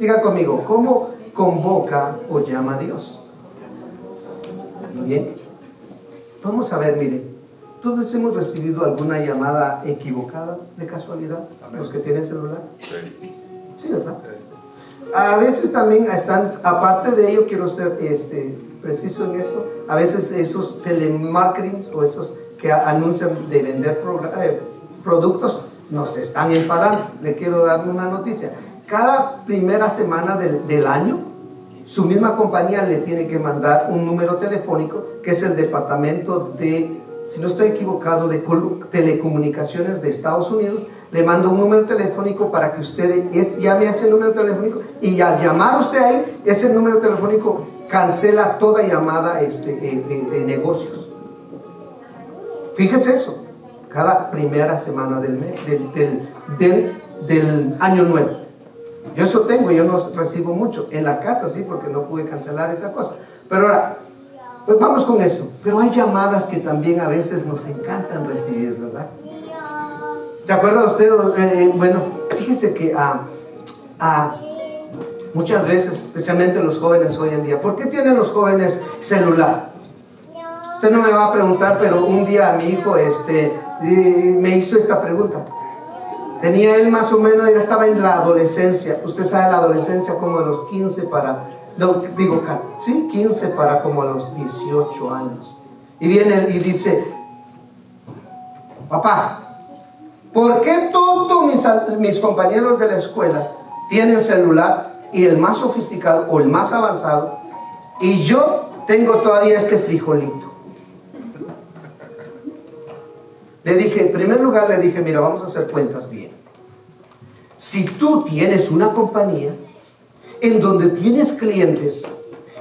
Diga conmigo, ¿cómo convoca o llama a Dios? Muy bien. Vamos a ver, mire. ¿Todos hemos recibido alguna llamada equivocada de casualidad? Los que tienen celular. Sí, ¿verdad? A veces también están, aparte de ello, quiero ser preciso en esto, a veces esos telemarketings o esos que anuncian de vender productos nos están enfadando. Le quiero dar una noticia. Cada primera semana del año, su misma compañía le tiene que mandar un número telefónico, que es el departamento de, si no estoy equivocado, de telecomunicaciones de Estados Unidos. Le mando un número telefónico para que usted llame a ese número telefónico, y al llamar usted ahí, ese número telefónico cancela toda llamada de negocios. Fíjese eso, cada primera semana del mes, del año nuevo. Yo eso tengo, yo no recibo mucho en la casa, sí, porque no pude cancelar esa cosa. Pero ahora, pues vamos con eso. Pero hay llamadas que también a veces nos encantan recibir, ¿verdad? ¿Se acuerda usted? Bueno, fíjese que muchas veces, especialmente los jóvenes hoy en día, ¿por qué tienen los jóvenes celular? Usted no me va a preguntar, pero un día mi hijo me hizo esta pregunta. Tenía él más o menos, él estaba en la adolescencia. Usted sabe la adolescencia como de los 15 para, no, digo, sí, 15 para como a los 18 años. Y viene y dice, papá, ¿por qué todos mis compañeros de la escuela tienen celular y el más sofisticado o el más avanzado, y yo tengo todavía este frijolito? Le dije, en primer lugar le dije, mira, vamos a hacer cuentas bien. Si tú tienes una compañía en donde tienes clientes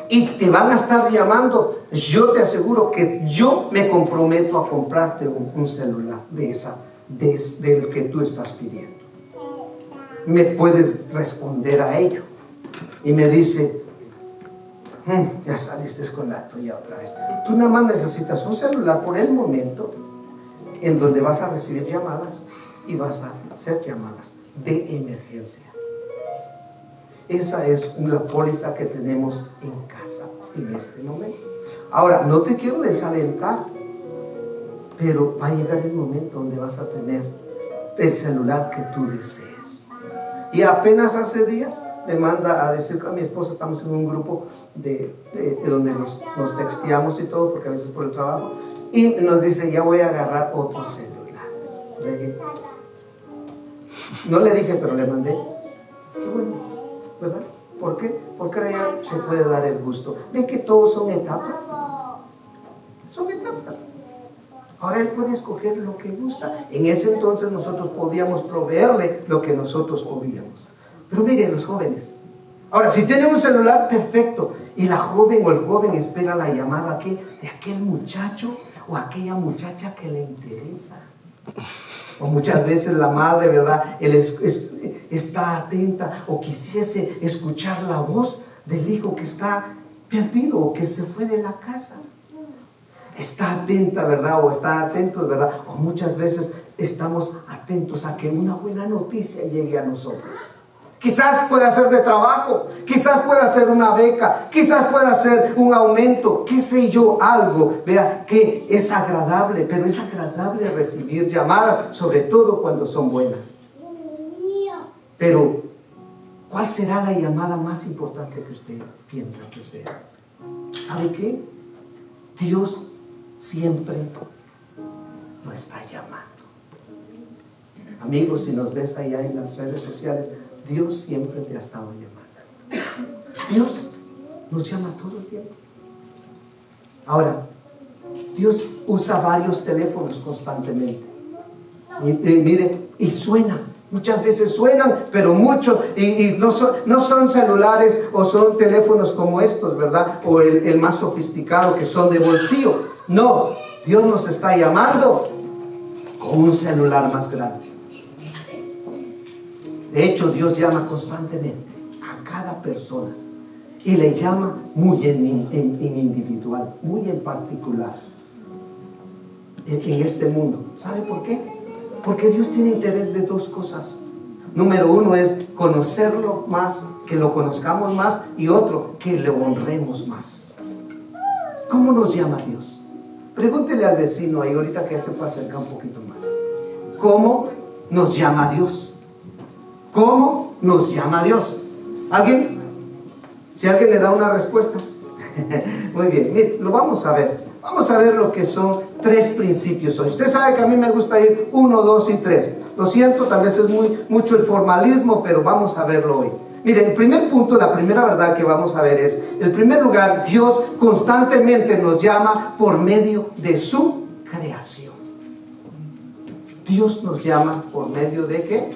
y te van a estar llamando, yo te aseguro que yo me comprometo a comprarte un celular del que tú estás pidiendo. Me puedes responder a ello. Y me dice, ya saliste con la tuya otra vez. Tú nada más necesitas un celular por el momento en donde vas a recibir llamadas y vas a hacer llamadas de emergencia. Esa es una póliza que tenemos en casa en este momento. Ahora, no te quiero desalentar, pero va a llegar el momento donde vas a tener el celular que tú desees. Y apenas hace días me manda a decir que a mi esposa, estamos en un grupo de donde nos texteamos y todo, porque a veces por el trabajo, y nos dice, ya voy a agarrar otro celular. Le dije, no le dije, pero le mandé. Qué bueno, ¿verdad? ¿Por qué? Porque ahora ya se puede dar el gusto. ¿Ven que todos son etapas? Son etapas. Ahora él puede escoger lo que gusta. En ese entonces nosotros podíamos proveerle lo que nosotros podíamos. Pero miren los jóvenes. Ahora, si tienen un celular, perfecto. Y la joven o el joven espera la llamada de aquel muchacho o aquella muchacha que le interesa. O muchas veces la madre, ¿verdad? Él está atenta o quisiese escuchar la voz del hijo que está perdido o que se fue de la casa. Está atenta, ¿verdad? O está atento, ¿verdad? O muchas veces estamos atentos a que una buena noticia llegue a nosotros. Quizás pueda ser de trabajo, quizás pueda ser una beca, quizás pueda ser un aumento, qué sé yo, algo, vea, que es agradable, pero es agradable recibir llamadas, sobre todo cuando son buenas. Pero, ¿cuál será la llamada más importante que usted piensa que sea? ¿Sabe qué? Dios siempre lo está llamando. Amigos, si nos ves allá en las redes sociales, Dios siempre te ha estado llamando. Dios nos llama todo el tiempo. Ahora, Dios usa varios teléfonos constantemente. Y mire, y suenan. Muchas veces suenan, pero mucho. Y no son celulares o son teléfonos como estos, ¿verdad? O el más sofisticado, que son de bolsillo. No, Dios nos está llamando con un celular más grande. De hecho, Dios llama constantemente a cada persona y le llama muy en individual, muy en particular en este mundo. ¿Sabe por qué? Porque Dios tiene interés de dos cosas. Número uno es conocerlo más, que lo conozcamos más, y otro, que le honremos más. ¿Cómo nos llama Dios? Pregúntele al vecino ahí, ahorita que se puede acercar un poquito más. ¿Cómo nos llama Dios? ¿Cómo nos llama Dios? ¿Alguien? Si alguien le da una respuesta. Muy bien, mire, lo vamos a ver. Vamos a ver lo que son 3 principios hoy. Usted sabe que a mí me gusta ir 1, 2 y 3. Lo siento, tal vez es mucho el formalismo, pero vamos a verlo hoy. Mire, el primer punto, la primera verdad que vamos a ver es, en primer lugar, Dios constantemente nos llama por medio de su creación. Dios nos llama por medio de ¿qué?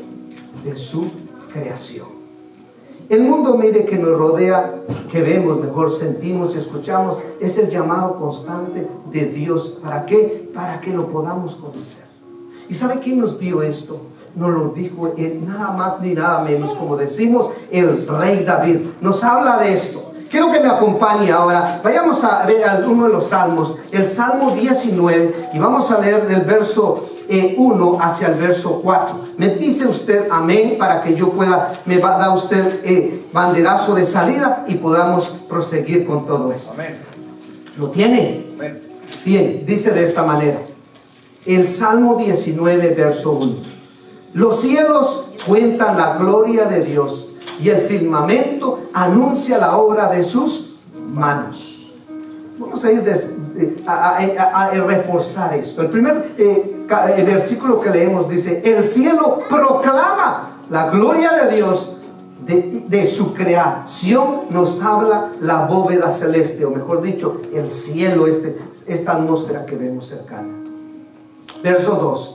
De su creación. El mundo, mire, que nos rodea, que vemos, mejor sentimos y escuchamos, es el llamado constante de Dios. ¿Para qué? Para que lo podamos conocer. ¿Y sabe quién nos dio esto? Nos lo dijo nada más ni nada menos, como decimos, el rey David. Nos habla de esto. Quiero que me acompañe ahora. Vayamos a ver uno de los salmos, el Salmo 19, y vamos a leer del verso 1 hacia el verso 4. Me dice usted amén para que yo pueda, me va a dar usted banderazo de salida y podamos proseguir con todo esto. Amén. ¿Lo tiene? Amén. Bien, dice de esta manera. El Salmo 19, verso 1. Los cielos cuentan la gloria de Dios y el firmamento anuncia la obra de sus manos. Vamos a ir a reforzar esto. El primer versículo que leemos dice: el cielo proclama la gloria de Dios. De su creación nos habla la bóveda celeste, o mejor dicho, el cielo, esta atmósfera que vemos cercana. Verso 2.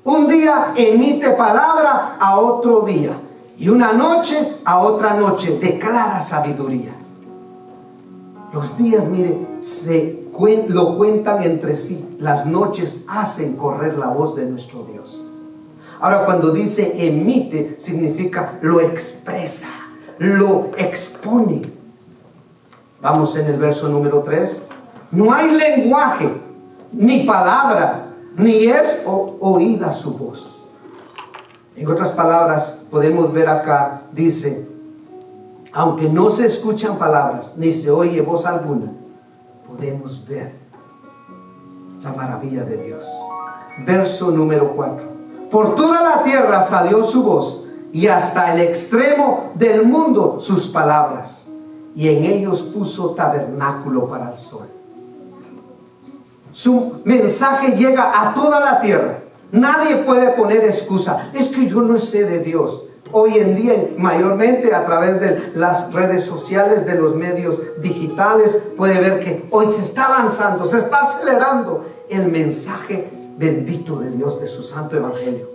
Un día emite palabra a otro día, y una noche a otra noche declara sabiduría. Los días, mire, lo cuentan entre sí. Las noches hacen correr la voz de nuestro Dios. Ahora, cuando dice emite, significa lo expresa, lo expone. Vamos en el verso número 3. No hay lenguaje, ni palabra, ni es oída su voz. En otras palabras, podemos ver acá, dice, aunque no se escuchan palabras, ni se oye voz alguna, podemos ver la maravilla de Dios. Verso número 4. Por toda la tierra salió su voz, y hasta el extremo del mundo sus palabras, y en ellos puso tabernáculo para el sol. Su mensaje llega a toda la tierra. Nadie puede poner excusa. Es que yo no sé de Dios. Hoy en día, mayormente a través de las redes sociales, de los medios digitales, puede ver que hoy se está avanzando, se está acelerando el mensaje bendito de Dios, de su santo evangelio.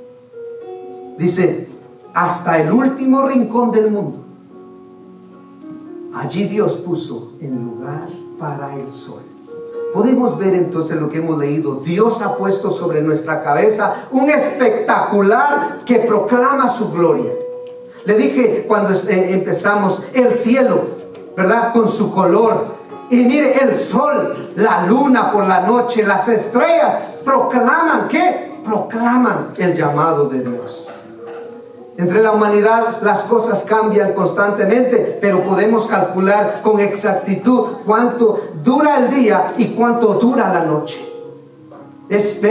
Dice, hasta el último rincón del mundo, allí Dios puso el lugar para el sol. Podemos ver entonces lo que hemos leído. Dios ha puesto sobre nuestra cabeza un espectacular que proclama su gloria. Le dije cuando empezamos, el cielo, ¿verdad? Con su color. Y mire, el sol, la luna por la noche, las estrellas, proclaman, ¿qué? Proclaman el llamado de Dios. Entre la humanidad las cosas cambian constantemente, pero podemos calcular con exactitud cuánto dura el día y cuánto dura la noche. Es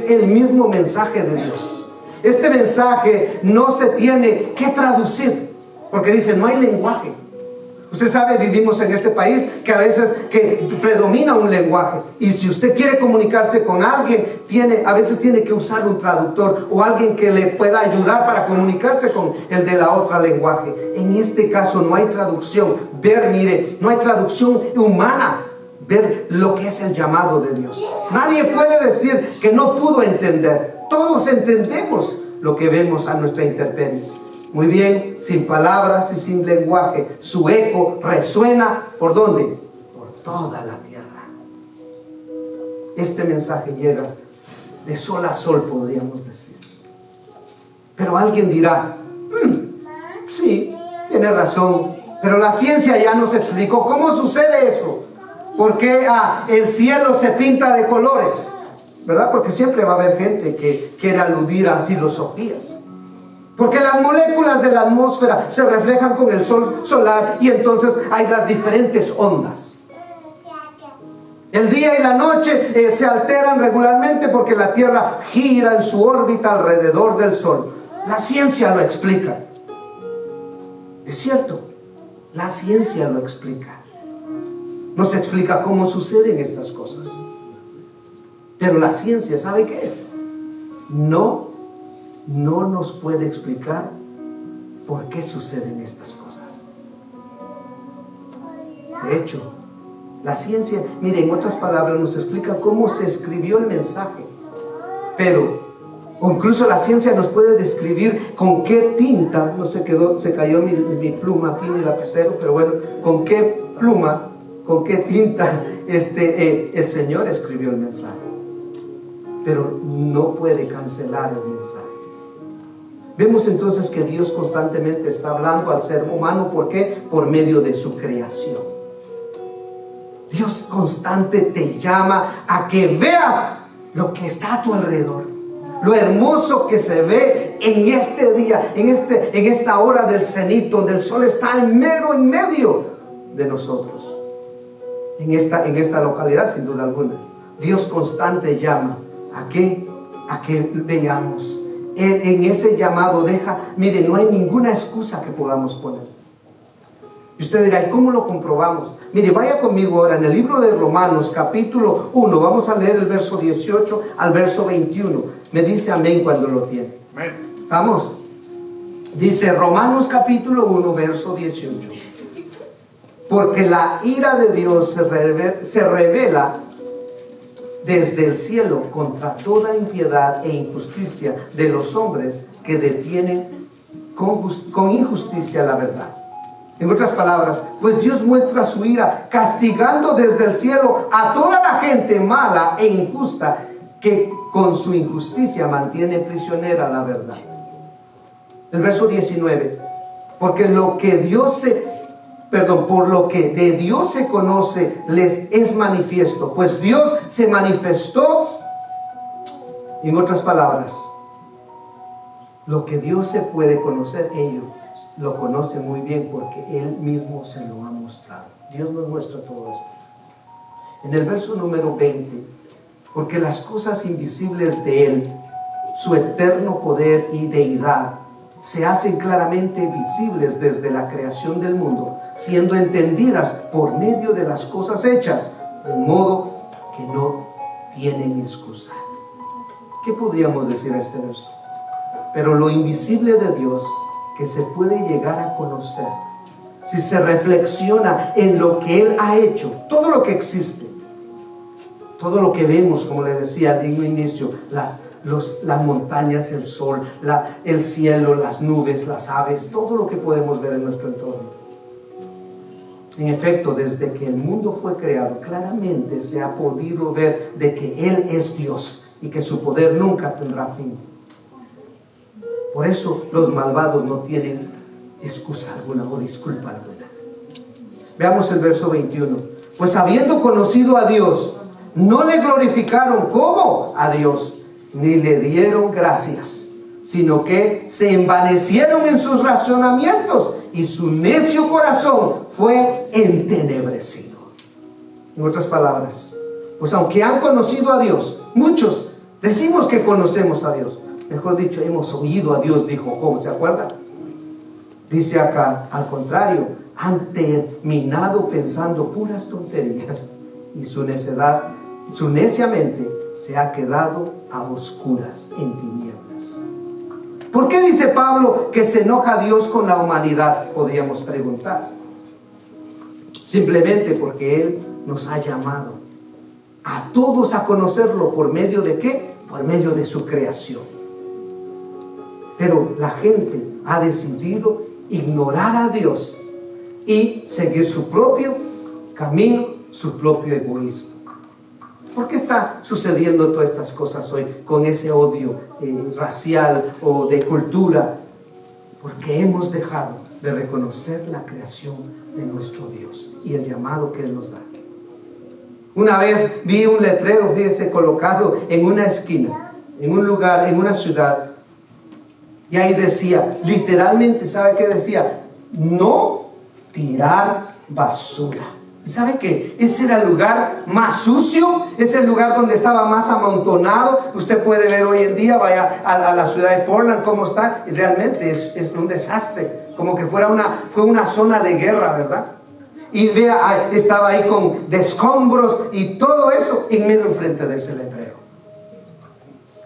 el mismo mensaje de Dios. Este mensaje no se tiene que traducir, porque dice, no hay lenguaje. Usted sabe, vivimos en este país que a veces predomina un lenguaje, y si usted quiere comunicarse con alguien, a veces tiene que usar un traductor o alguien que le pueda ayudar para comunicarse con el de la otra lenguaje. En este caso no hay traducción. No hay traducción humana. Ver lo que es el llamado de Dios. Nadie puede decir que no pudo entender. Todos entendemos lo que vemos a nuestra intemperie. Muy bien, sin palabras y sin lenguaje, su eco resuena, ¿por dónde? Por toda la tierra. Este mensaje llega de sol a sol, podríamos decir. Pero alguien dirá, sí, tiene razón, pero la ciencia ya nos explicó cómo sucede eso. ¿Por qué el cielo se pinta de colores? ¿Verdad? Porque siempre va a haber gente que quiere aludir a filosofías. Porque las moléculas de la atmósfera se reflejan con el sol solar y entonces hay las diferentes ondas. El día y la noche se alteran regularmente porque la Tierra gira en su órbita alrededor del sol. La ciencia lo explica. Es cierto, la ciencia lo explica. Nos explica cómo suceden estas cosas. Pero la ciencia, ¿sabe qué? No nos puede explicar por qué suceden estas cosas. De hecho, la ciencia, mire, en otras palabras, nos explica cómo se escribió el mensaje. Pero, o incluso la ciencia nos puede describir con qué tinta, no se cayó mi pluma aquí, mi lapicero, pero bueno, con qué pluma, con qué tinta el Señor escribió el mensaje. Pero no puede cancelar el mensaje. Vemos entonces que Dios constantemente está hablando al ser humano. ¿Por qué? Por medio de su creación. Dios constante te llama a que veas lo que está a tu alrededor, lo hermoso que se ve en este día, en esta hora del cenit, donde el sol está en medio de nosotros. En esta localidad, sin duda alguna, Dios constante llama a que veamos. En ese llamado mire, no hay ninguna excusa que podamos poner. Y usted dirá, ¿y cómo lo comprobamos? Mire, vaya conmigo ahora en el libro de Romanos, capítulo 1. Vamos a leer el verso 18 al verso 21. Me dice amén cuando lo tiene. ¿Estamos? Dice Romanos capítulo 1, verso 18. Porque la ira de Dios se revela desde el cielo contra toda impiedad e injusticia de los hombres que detienen con injusticia la verdad. En otras palabras, pues Dios muestra su ira castigando desde el cielo a toda la gente mala e injusta que con su injusticia mantiene prisionera la verdad. El verso 19. Porque por lo que de Dios se conoce les es manifiesto, pues Dios se manifestó. En otras palabras, lo que Dios se puede conocer, ellos lo conocen muy bien porque Él mismo se lo ha mostrado. Dios nos muestra todo esto. En el verso número 20, porque las cosas invisibles de Él, su eterno poder y deidad, se hacen claramente visibles desde la creación del mundo, siendo entendidas por medio de las cosas hechas, de modo que no tienen excusa. ¿Qué podríamos decir a este verso? Pero lo invisible de Dios, que se puede llegar a conocer, si se reflexiona en lo que Él ha hecho, todo lo que existe, todo lo que vemos, como le decía al inicio, las montañas, el sol, el cielo, las nubes, las aves, todo lo que podemos ver en nuestro entorno. En efecto, desde que el mundo fue creado, claramente se ha podido ver de que Él es Dios y que su poder nunca tendrá fin. Por eso los malvados no tienen excusa alguna o disculpa alguna. Veamos el verso 21. Pues habiendo conocido a Dios, no le glorificaron como a Dios, ni le dieron gracias, sino que se envanecieron en sus razonamientos y su necio corazón fue entenebrecido. En otras palabras, pues aunque han conocido a Dios, muchos decimos que conocemos a Dios. Mejor dicho, hemos oído a Dios, dijo Job, ¿se acuerda? Dice acá, al contrario, han terminado pensando puras tonterías y su necia mente se ha quedado a oscuras, en tinieblas. ¿Por qué dice Pablo que se enoja Dios con la humanidad? Podríamos preguntar. Simplemente porque Él nos ha llamado a todos a conocerlo. ¿Por medio de qué? Por medio de su creación. Pero la gente ha decidido ignorar a Dios y seguir su propio camino, su propio egoísmo. ¿Por qué está sucediendo todas estas cosas hoy con ese odio racial o de cultura? Porque hemos dejado de reconocer la creación de nuestro Dios y el llamado que Él nos da. Una vez vi un letrero, fíjese, colocado en una esquina, en un lugar, en una ciudad, Y ahí decía, literalmente, ¿sabe qué decía? No tirar basura. ¿Sabe qué? Ese era el lugar más sucio, es el lugar donde estaba más amontonado. Usted puede ver hoy en día, vaya a la ciudad de Portland, cómo está. Y realmente es un desastre, como que fue una zona de guerra, ¿verdad? Y vea, estaba ahí con escombros y todo eso, y mira enfrente de ese letrero.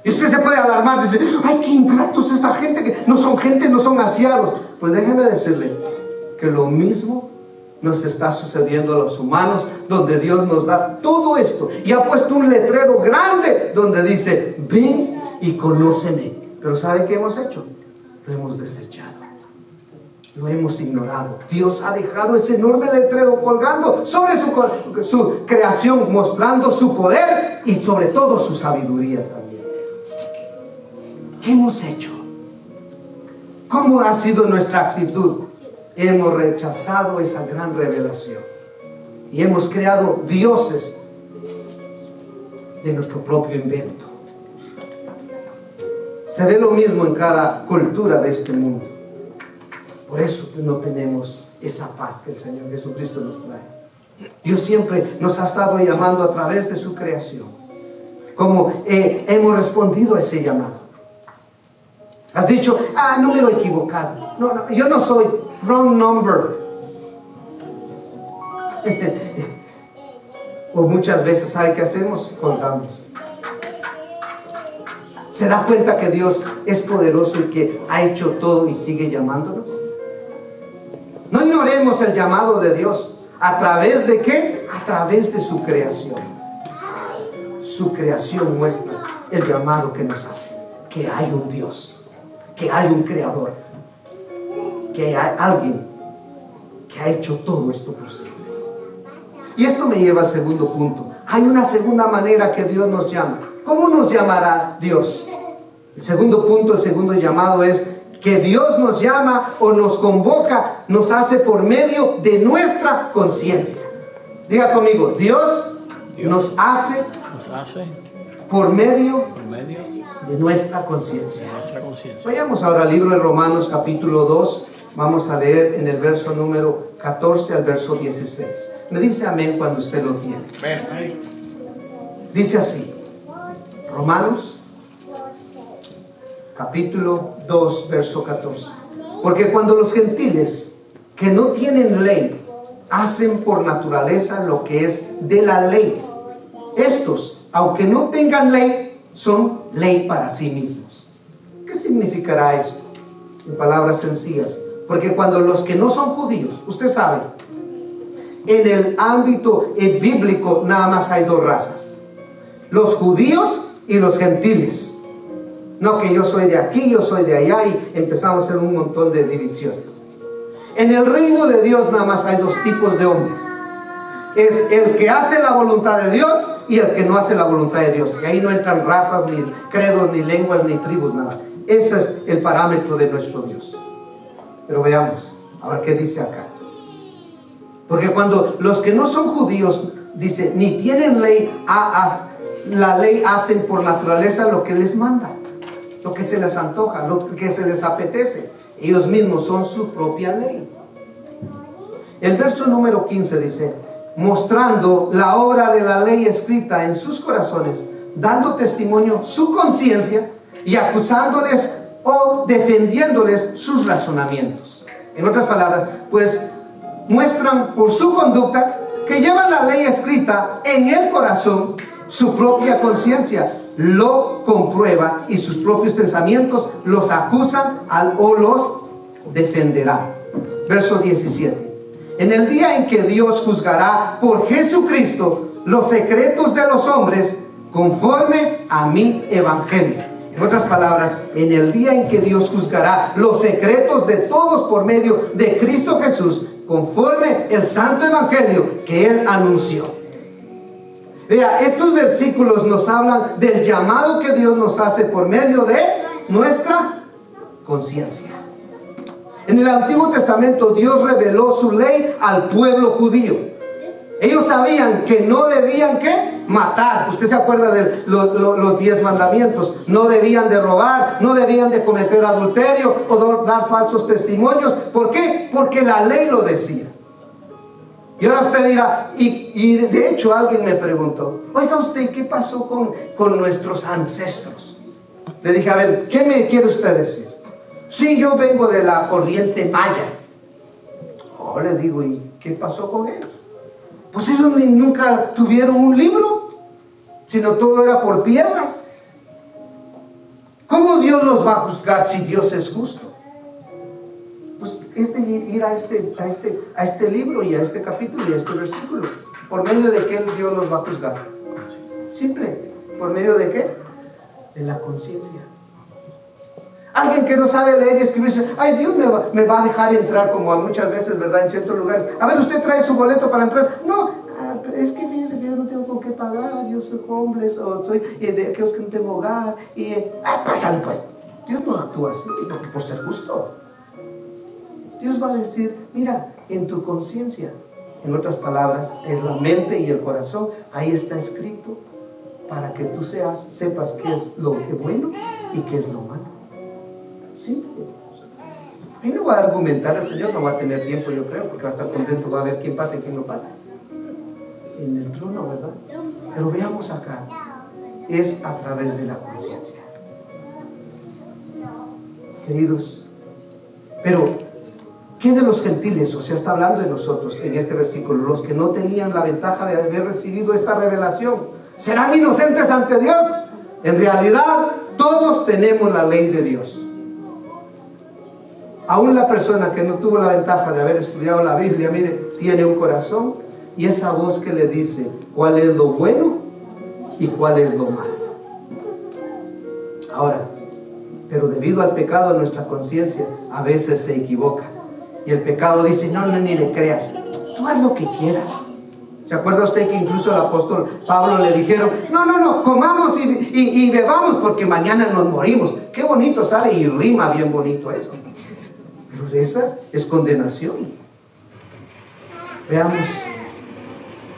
Y usted se puede alarmar, dice, ay, qué ingratos esta gente, que no son aseados. Pues déjeme decirle que lo mismo nos está sucediendo a los humanos, donde Dios nos da todo esto y ha puesto un letrero grande donde dice, ven y conóceme. Pero ¿sabe qué hemos hecho? Lo hemos desechado, lo hemos ignorado. Dios ha dejado ese enorme letrero colgando sobre su creación, mostrando su poder y sobre todo su sabiduría también. ¿Qué hemos hecho? ¿Cómo ha sido nuestra actitud? Hemos rechazado esa gran revelación y hemos creado dioses de nuestro propio invento. Se ve lo mismo en cada cultura de este mundo. Por eso no tenemos esa paz que el Señor Jesucristo nos trae. Dios siempre nos ha estado llamando a través de su creación. Como hemos respondido a ese llamado. Has dicho, número equivocado. No, yo no soy. Wrong number. O muchas veces, ¿sabe qué hacemos? Colgamos. ¿Se da cuenta que Dios es poderoso y que ha hecho todo y sigue llamándonos? No ignoremos el llamado de Dios. ¿A través de qué? A través de su creación. Su creación muestra el llamado que nos hace. Que hay un Dios, que hay un creador, que hay alguien que ha hecho todo esto posible. Y esto me lleva al segundo punto. Hay una segunda manera que Dios nos llama. ¿Cómo nos llamará Dios? El segundo punto, el segundo llamado es que Dios nos llama o nos convoca, nos hace por medio de nuestra conciencia. Diga conmigo, Dios nos hace por medio de nuestra conciencia. Vayamos ahora al libro de Romanos capítulo 2. Vamos a leer en el verso número 14 al verso 16. Me dice amén cuando usted lo tiene. Dice así, Romanos capítulo 2 verso 14. Porque cuando los gentiles que no tienen ley hacen por naturaleza lo que es de la ley, estos, aunque no tengan ley, son ley para sí mismos. ¿Qué significará esto? En palabras sencillas. Porque cuando los que no son judíos, usted sabe, en el ámbito bíblico nada más hay dos razas: los judíos y los gentiles. No que yo soy de aquí, yo soy de allá, y empezamos a hacer un montón de divisiones. En el reino de Dios nada más hay dos tipos de hombres: es el que hace la voluntad de Dios y el que no hace la voluntad de Dios. Y ahí no entran razas, ni credos, ni lenguas, ni tribus, nada. Ese es el parámetro de nuestro Dios. Pero veamos, a ver qué dice acá. Porque cuando los que no son judíos, dice, ni tienen ley, la ley hacen por naturaleza lo que les manda, lo que se les antoja, lo que se les apetece. Ellos mismos son su propia ley. El verso número 15 dice, mostrando la obra de la ley escrita en sus corazones, dando testimonio su conciencia y acusándoles o defendiéndoles sus razonamientos. En otras palabras, pues muestran por su conducta que llevan la ley escrita en el corazón. Su propia conciencia lo comprueba y sus propios pensamientos los acusan o los defenderán. Verso 17. En el día en que Dios juzgará por Jesucristo los secretos de los hombres conforme a mi evangelio. En otras palabras, en el día en que Dios juzgará los secretos de todos por medio de Cristo Jesús, conforme el santo evangelio que Él anunció. Vea, estos versículos nos hablan del llamado que Dios nos hace por medio de nuestra conciencia. En el Antiguo Testamento Dios reveló su ley al pueblo judío. Ellos sabían que no debían, ¿qué? matar. Usted se acuerda de los 10 mandamientos. No debían de robar, no debían de cometer adulterio o dar falsos testimonios. ¿Por qué? Porque la ley lo decía. Y ahora usted dirá, y de hecho alguien me preguntó, oiga usted, ¿qué pasó con nuestros ancestros? Le dije, a ver, ¿qué me quiere usted decir? Sí, yo vengo de la corriente maya. Oh, le digo, ¿y qué pasó con ellos? Pues ellos nunca tuvieron un libro, sino todo era por piedras. ¿Cómo Dios los va a juzgar si Dios es justo? Pues ir a este libro y a este capítulo y a este versículo. ¿Por medio de qué Dios los va a juzgar? Simple. ¿Por medio de qué? De la conciencia. Alguien que no sabe leer y escribir dice, ay, Dios me va a dejar entrar, como a muchas veces, ¿verdad? En ciertos lugares. A ver, ¿usted trae su boleto para entrar? No, es que fíjese que yo no tengo con qué pagar, yo soy homeless, o soy de aquellos que no tengo hogar, y pásale pues. Dios no actúa así, por ser justo. Dios va a decir, mira, en tu conciencia, en otras palabras, en la mente y el corazón, ahí está escrito, para que tú sepas qué es lo bueno y qué es lo malo. Simple. Ahí no va a argumentar, el Señor no va a tener tiempo, yo creo, porque va a estar contento, va a ver quién pasa y quién no pasa en el trono, ¿verdad? Pero veamos acá, es a través de la conciencia, queridos. Pero ¿qué de los gentiles? O sea, está hablando de nosotros en este versículo, los que no tenían la ventaja de haber recibido esta revelación, ¿serán inocentes ante Dios? En realidad, todos tenemos la ley de Dios. Aún la persona que no tuvo la ventaja de haber estudiado la Biblia, mire, tiene un corazón y esa voz que le dice cuál es lo bueno y cuál es lo malo. Ahora, pero debido al pecado, nuestra conciencia a veces se equivoca. Y el pecado dice, no, ni le creas, tú haz lo que quieras. ¿Se acuerda usted que incluso al apóstol Pablo le dijeron, no, comamos y bebamos porque mañana nos morimos? Qué bonito sale y rima bien bonito eso. Pero esa es condenación. Veamos.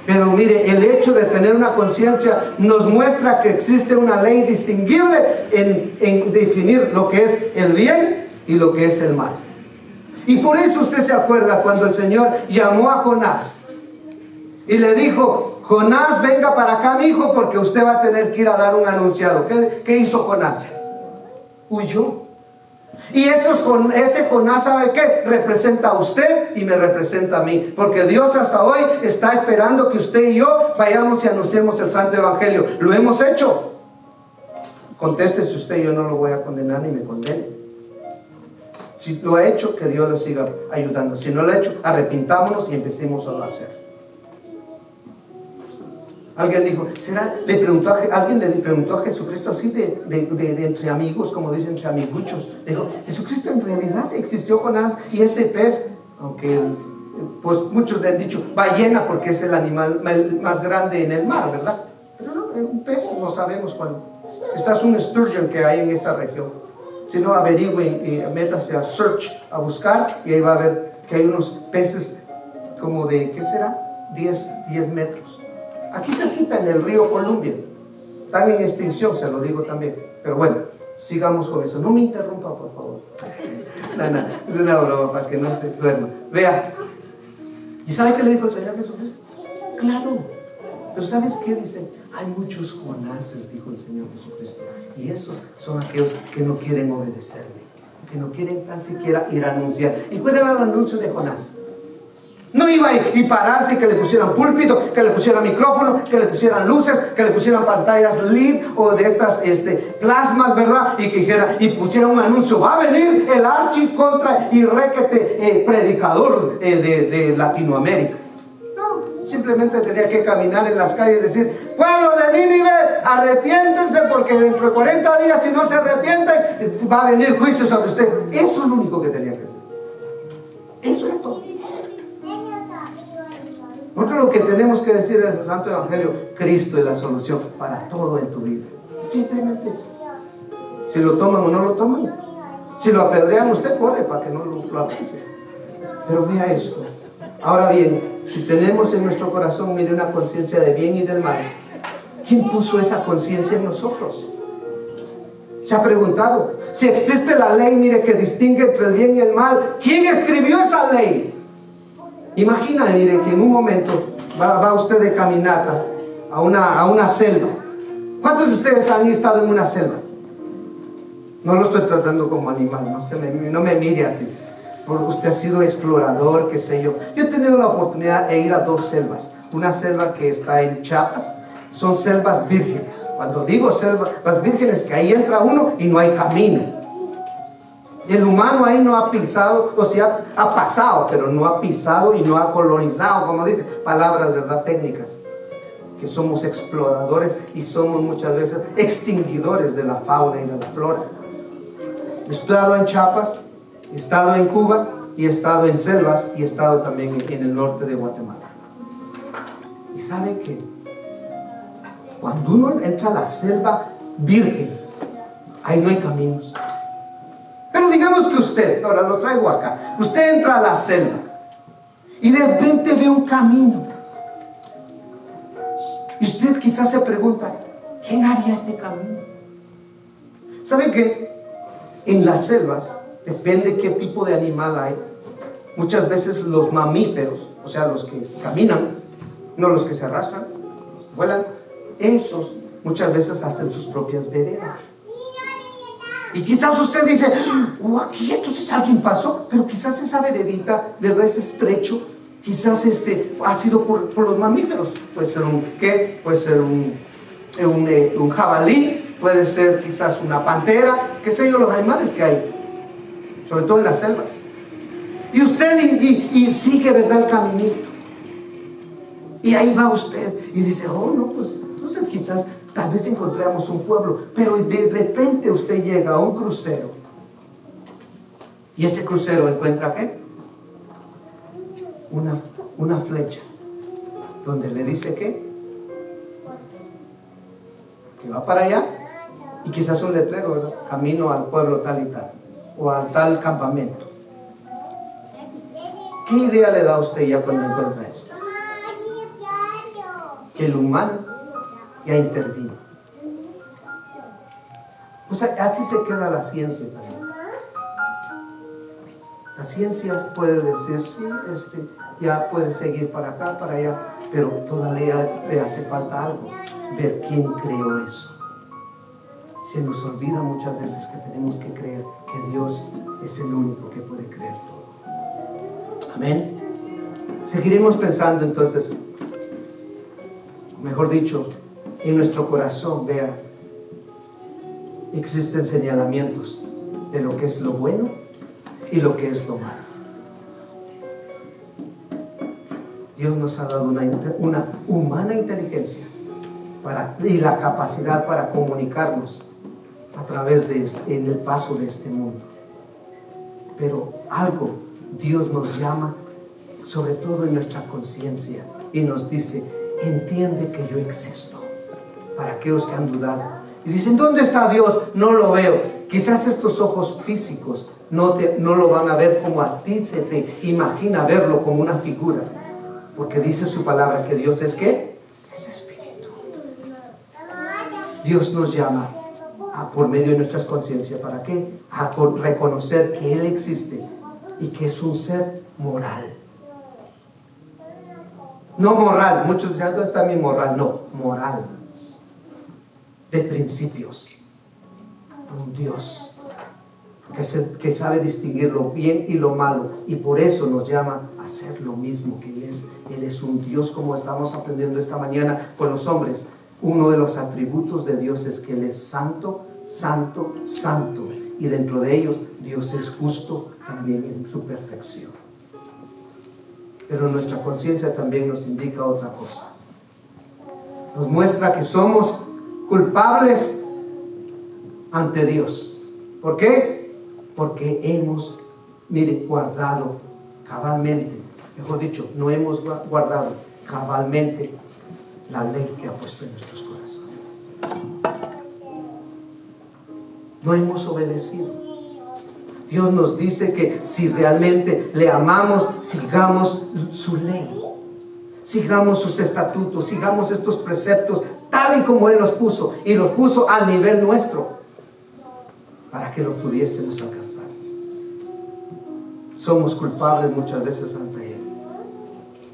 Pero mire, el hecho de tener una conciencia nos muestra que existe una ley distinguible en definir lo que es el bien y lo que es el mal. Y por eso usted se acuerda cuando el Señor llamó a Jonás y le dijo, Jonás, venga para acá, mi hijo, porque usted va a tener que ir a dar un anunciado. ¿Qué hizo Jonás? Huyó. Y ese Jonás, ¿sabe qué? Representa a usted y me representa a mí. Porque Dios hasta hoy está esperando que usted y yo vayamos y anunciemos el Santo Evangelio. ¿Lo hemos hecho? Contéstese usted, yo no lo voy a condenar ni me condene. Si lo ha hecho, que Dios lo siga ayudando. Si no lo ha hecho, arrepintámonos y empecemos a hacer. Alguien dijo, alguien le preguntó a Jesucristo así de entre amigos, como dicen, entre amiguchos. Dijo, Jesucristo, en realidad existió Jonás y ese pez, aunque pues muchos le han dicho ballena porque es el animal más grande en el mar, ¿verdad? Pero no, un pez no sabemos cuál. Esta es un sturgeon que hay en esta región. Si no, averigüen y métase a search, a buscar, y ahí va a ver que hay unos peces como de, ¿qué será? 10 metros. Aquí cerquita en el río Columbia. Están en extinción, se lo digo también. Pero bueno, sigamos con eso. No me interrumpa, por favor. No, es una broma para que no se duerma. Vea. ¿Y sabe qué le dijo el Señor Jesucristo? Claro. Pero ¿sabes qué? Dice, hay muchos Jonases, dijo el Señor Jesucristo. Y esos son aquellos que no quieren obedecerme, que no quieren tan siquiera ir a anunciar. ¿Y cuál era el anuncio de Jonás? No iba a pararse, que le pusieran púlpito, que le pusieran micrófono, que le pusieran luces, que le pusieran pantallas LED o de estas plasmas, ¿verdad? Y que dijera, y pusieran un anuncio, va a venir el archi contra y requete predicador de Latinoamérica. No, simplemente tenía que caminar en las calles y decir, pueblo de Nínive, arrepiéntense porque dentro de 40 días, si no se arrepienten, va a venir juicio sobre ustedes. Eso es lo único que tenía que hacer. Eso es todo. Nosotros lo que tenemos que decir es el Santo Evangelio, Cristo es la solución para todo en tu vida. Simplemente eso. Si lo toman o no lo toman. Si lo apedrean, usted corre para que no lo aprecie. Pero vea esto. Ahora bien, si tenemos en nuestro corazón, mire, una conciencia de bien y del mal, ¿Quién puso esa conciencia en nosotros? ¿Se ha preguntado? Si existe la ley, mire, que distingue entre el bien y el mal, ¿quién escribió esa ley? Imagina, mire, que en un momento va usted de caminata a una selva. ¿Cuántos de ustedes han estado en una selva? No lo estoy tratando como animal, no me mire así. Porque usted ha sido explorador, qué sé yo. Yo he tenido la oportunidad de ir a 2 selvas. Una selva que está en Chiapas, son selvas vírgenes. Cuando digo selvas vírgenes, que ahí entra uno y no hay camino. Y el humano ahí no ha pisado, o sea, ha pasado, pero no ha pisado y no ha colonizado, como dice, palabras, ¿verdad?, técnicas. Que somos exploradores y somos muchas veces extinguidores de la fauna y de la flora. He estado en Chiapas, he estado en Cuba y he estado en selvas y he estado también en el norte de Guatemala. Y sabe que cuando uno entra a la selva virgen, ahí no hay caminos. Pero digamos que usted, ahora lo traigo acá, usted entra a la selva y de repente ve un camino. Y usted quizás se pregunta, ¿quién haría este camino? ¿Sabe qué? En las selvas, depende qué tipo de animal hay. Muchas veces los mamíferos, o sea, los que caminan, no los que se arrastran, los que vuelan, esos muchas veces hacen sus propias veredas. Y quizás usted dice, aquí entonces alguien pasó, pero quizás esa veredita, ¿verdad?, ese estrecho, quizás ha sido por los mamíferos. Puede ser puede ser un jabalí, puede ser quizás una pantera, qué sé yo, los animales que hay, sobre todo en las selvas. Y usted y sigue, ¿verdad?, el caminito. Y ahí va usted y dice, no, pues entonces quizás tal vez encontramos un pueblo. Pero de repente usted llega a un crucero y ese crucero encuentra ¿qué? Una flecha donde le dice que va para allá, y quizás un letrero, ¿verdad?, camino al pueblo tal y tal, o al tal campamento. ¿Qué idea le da a usted ya cuando encuentra esto? Que el humano ya intervino. Pues así se queda la ciencia también. La ciencia puede decir, sí, ya puede seguir para acá, para allá, pero todavía le hace falta algo, ver quién creó eso. Se nos olvida muchas veces que tenemos que creer que Dios es el único que puede creer todo. Amén. Seguiremos pensando entonces, mejor dicho, en nuestro corazón, vea, existen señalamientos de lo que es lo bueno y lo que es lo malo. Dios nos ha dado una humana inteligencia y la capacidad para comunicarnos a través en el paso de este mundo. Pero algo Dios nos llama, sobre todo en nuestra conciencia, y nos dice, entiende que yo existo. Para aquellos que han dudado y dicen, ¿dónde está Dios? No lo veo. Quizás estos ojos físicos no lo van a ver como a ti se te imagina verlo, como una figura, porque dice su palabra que Dios es ¿qué? Es espíritu. Dios nos llama por medio de nuestras conciencias, ¿para qué? A reconocer que Él existe y que es un ser moral. No moral, muchos dicen, ¿dónde está mi moral? No, moral, de principios. Un Dios que sabe distinguir lo bien y lo malo, y por eso nos llama a hacer lo mismo que Él es. Él es un Dios, como estamos aprendiendo esta mañana con los hombres. Uno de los atributos de Dios es que Él es santo, santo, santo, y dentro de ellos Dios es justo también en su perfección. Pero nuestra conciencia también nos indica otra cosa. Nos muestra que somos culpables ante Dios. ¿Por qué? Porque hemos, guardado cabalmente, mejor dicho, no hemos guardado cabalmente la ley que ha puesto en nuestros corazones. No hemos obedecido. Dios nos dice que si realmente le amamos, sigamos su ley, sigamos sus estatutos, sigamos estos preceptos tal y como Él los puso, y los puso al nivel nuestro, para que lo pudiésemos alcanzar. Somos culpables muchas veces ante Él.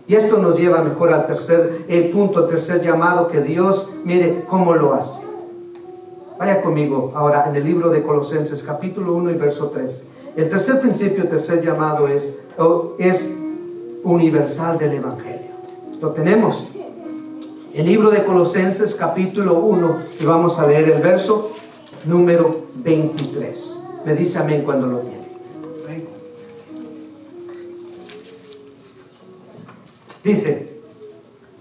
Y esto nos lleva mejor al tercer punto, al tercer llamado que Dios, mire cómo lo hace. Vaya conmigo ahora en el libro de Colosenses, capítulo 1 y verso 3. El tercer principio, el tercer llamado es universal del Evangelio. Lo tenemos. El libro de Colosenses, capítulo 1, y vamos a leer el verso número 23. Me dice amén cuando lo tiene. Dice: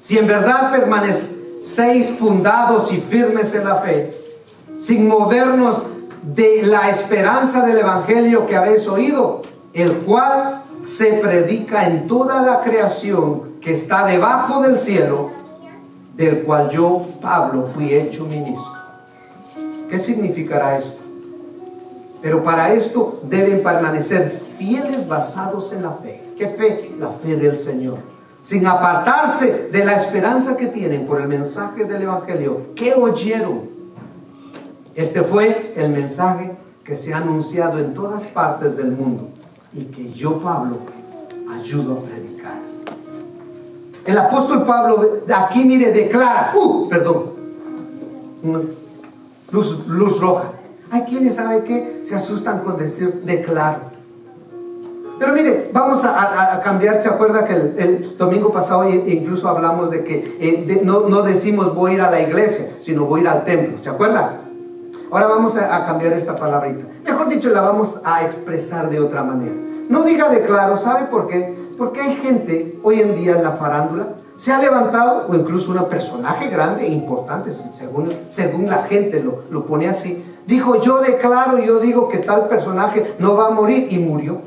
si en verdad permanecéis fundados y firmes en la fe, sin movernos de la esperanza del Evangelio que habéis oído, el cual se predica en toda la creación que está debajo del cielo, del cual yo, Pablo, fui hecho ministro. ¿Qué significará esto? Pero para esto deben permanecer fieles, basados en la fe. ¿Qué fe? La fe del Señor. Sin apartarse de la esperanza que tienen por el mensaje del Evangelio que oyeron. Este fue el mensaje que se ha anunciado en todas partes del mundo y que yo, Pablo, ayudo a predicar. El apóstol Pablo aquí, mire, declara, luz roja. Hay quienes, ¿sabe qué? Se asustan con decir declaro. Pero mire, vamos a cambiar. ¿Se acuerda que el domingo pasado incluso hablamos de que no decimos voy a ir a la iglesia, sino voy a ir al templo? ¿Se acuerda? Ahora vamos a cambiar esta palabrita. Mejor dicho, la vamos a expresar de otra manera. No diga declaro, ¿sabe por qué? Porque hay gente hoy en día en la farándula, se ha levantado, o incluso un personaje grande e importante, según la gente lo pone así, dijo: yo declaro, yo digo que tal personaje no va a morir, y murió.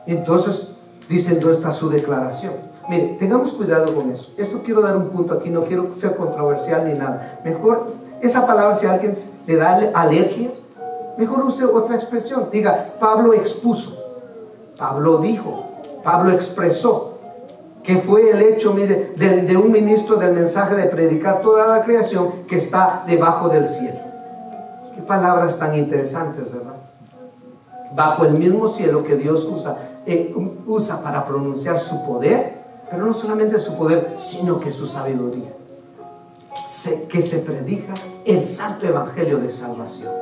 Entonces dicen: ¿dónde está su declaración? Mire, tengamos cuidado con eso. Esto quiero dar un punto aquí, no quiero ser controversial ni nada. Mejor, esa palabra, si a alguien le da alergia, mejor use otra expresión. Diga: Pablo expuso, Pablo dijo, Pablo expresó. Que fue el hecho, mire, de un ministro del mensaje de predicar toda la creación que está debajo del cielo. Qué palabras tan interesantes, ¿verdad? Bajo el mismo cielo que Dios usa para pronunciar su poder, pero no solamente su poder, sino que su sabiduría. Que se predica el santo evangelio de salvación.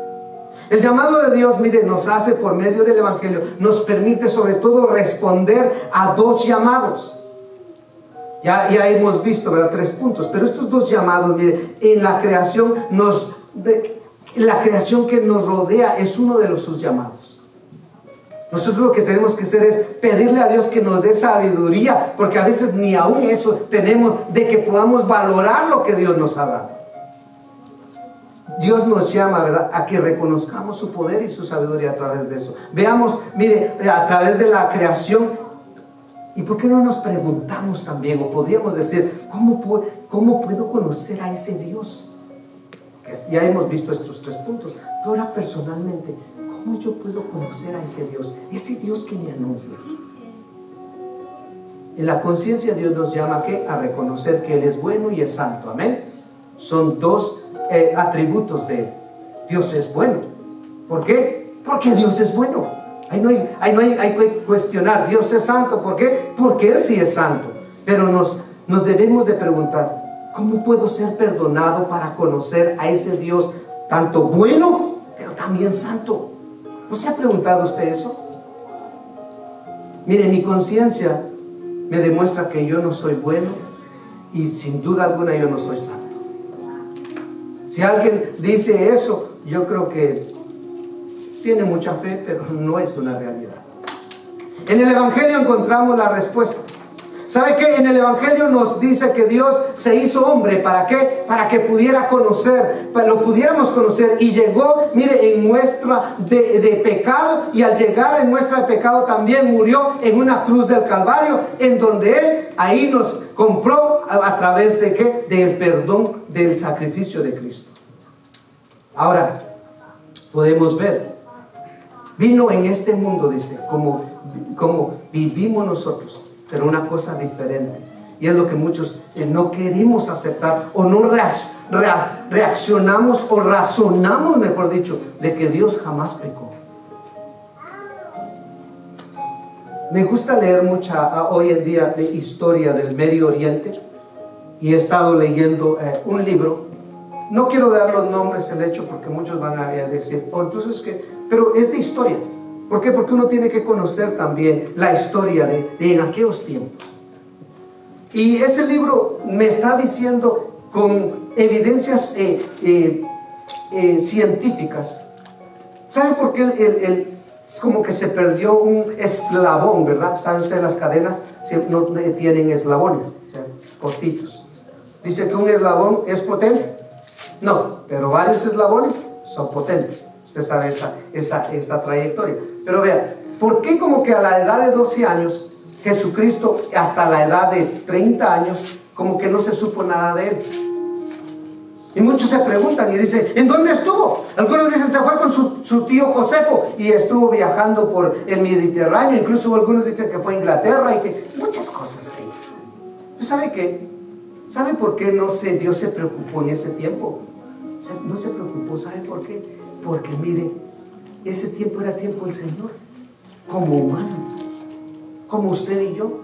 El llamado de Dios, mire, nos hace por medio del evangelio, nos permite sobre todo responder a dos llamados. Ya hemos visto, ¿verdad? 3 puntos, pero estos 2 llamados, mire, en la creación que nos rodea es uno de sus llamados. Nosotros lo que tenemos que hacer es pedirle a Dios que nos dé sabiduría, porque a veces ni aún eso tenemos, de que podamos valorar lo que Dios nos ha dado. Dios nos llama, ¿verdad?, a que reconozcamos su poder y su sabiduría a través de eso. Veamos, mire, a través de la creación. ¿Y por qué no nos preguntamos también, o podríamos decir, ¿cómo puedo conocer a ese Dios? Ya hemos visto estos 3 puntos, pero ahora personalmente, ¿cómo yo puedo conocer a ese Dios que me anuncia? En la conciencia Dios nos llama ¿a qué? A reconocer que Él es bueno y es santo, amén. Son 2 atributos de Él. Dios es bueno. ¿Por qué? Porque Dios es bueno. Ahí no hay que cuestionar. Dios es santo. ¿Por qué? Porque Él sí es santo. Pero nos debemos de preguntar, ¿cómo puedo ser perdonado para conocer a ese Dios tanto bueno, pero también santo? ¿No se ha preguntado usted eso? Mire, mi conciencia me demuestra que yo no soy bueno, y sin duda alguna yo no soy santo. Si alguien dice eso, yo creo que tiene mucha fe, pero no es una realidad. En el Evangelio encontramos la respuesta. ¿Sabe qué? En el Evangelio nos dice que Dios se hizo hombre. ¿Para qué? Para que pudiera conocer, para lo pudiéramos conocer. Y llegó, mire, en muestra de pecado. Y al llegar en muestra de pecado también murió en una cruz del Calvario, en donde Él ahí nos compró a través de ¿qué? Del perdón del sacrificio de Cristo. Ahora, podemos ver. Vino en este mundo, dice, como vivimos nosotros, pero una cosa diferente. Y es lo que muchos no queremos aceptar o no reaccionamos o razonamos, mejor dicho, de que Dios jamás pecó. Me gusta leer mucha hoy en día de historia del Medio Oriente y he estado leyendo un libro. No quiero dar los nombres, el hecho, porque muchos van a decir, oh, entonces que, pero es de historia. ¿Por qué? Porque uno tiene que conocer también la historia de en aquellos tiempos. Y ese libro me está diciendo con evidencias científicas. ¿Sabe por qué es como que se perdió un eslabón, ¿verdad? ¿Saben ustedes las cadenas? Siempre no tienen eslabones, o sea, cortitos. Dice que un eslabón es potente. No, pero varios eslabones son potentes. Usted sabe esa trayectoria. Pero vea, ¿por qué como que a la edad de 12 años, Jesucristo hasta la edad de 30 años, como que no se supo nada de él? Y muchos se preguntan y dicen, ¿en dónde estuvo? Algunos dicen, se fue con su tío Josefo y estuvo viajando por el Mediterráneo. Incluso algunos dicen que fue a Inglaterra y que muchas cosas ahí. ¿Pero sabe qué? ¿Sabe por qué Dios se preocupó en ese tiempo? No se preocupó, ¿sabe por qué? Porque mire, ese tiempo era tiempo del Señor, como humano, como usted y yo.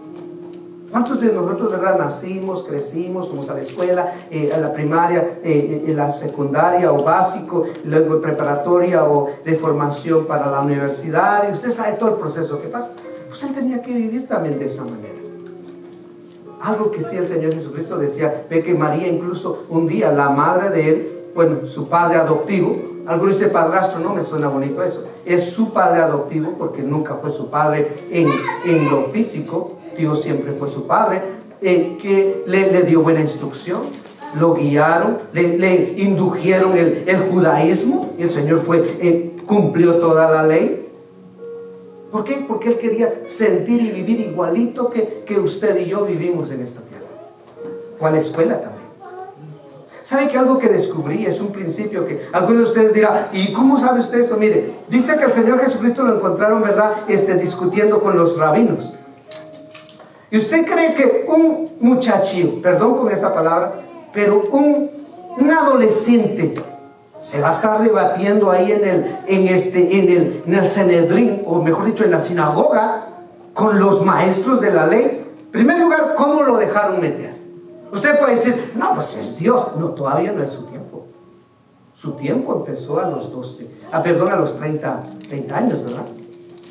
¿Cuántos de nosotros, verdad, nacimos, crecimos, fuimos a la escuela, a la primaria, la secundaria o básico, luego preparatoria o de formación para la universidad? Y usted sabe todo el proceso que pasa. Pues él tenía que vivir también de esa manera. Algo que sí el Señor Jesucristo decía, ve que María incluso un día, la madre de él, bueno, su padre adoptivo, algunos dicen padrastro, no me suena bonito eso, es su padre adoptivo porque nunca fue su padre en lo físico. Dios siempre fue su padre, que le dio buena instrucción, lo guiaron, le indujeron el judaísmo, y el Señor cumplió toda la ley. ¿Por qué? Porque Él quería sentir y vivir igualito que usted y yo vivimos en esta tierra. Fue a la escuela también. ¿Sabe que algo que descubrí es un principio que algunos de ustedes dirán, ¿y cómo sabe usted eso? Mire, dice que el Señor Jesucristo lo encontraron, ¿verdad? Discutiendo con los rabinos. ¿Y usted cree que un muchachín, perdón con esta palabra, pero un adolescente se va a estar debatiendo ahí en el Sanedrín, o mejor dicho, en la sinagoga, con los maestros de la ley? En primer lugar, ¿cómo lo dejaron meter? Usted puede decir, no, pues es Dios. No, todavía no es su tiempo. Su tiempo empezó a los 30 años, ¿verdad?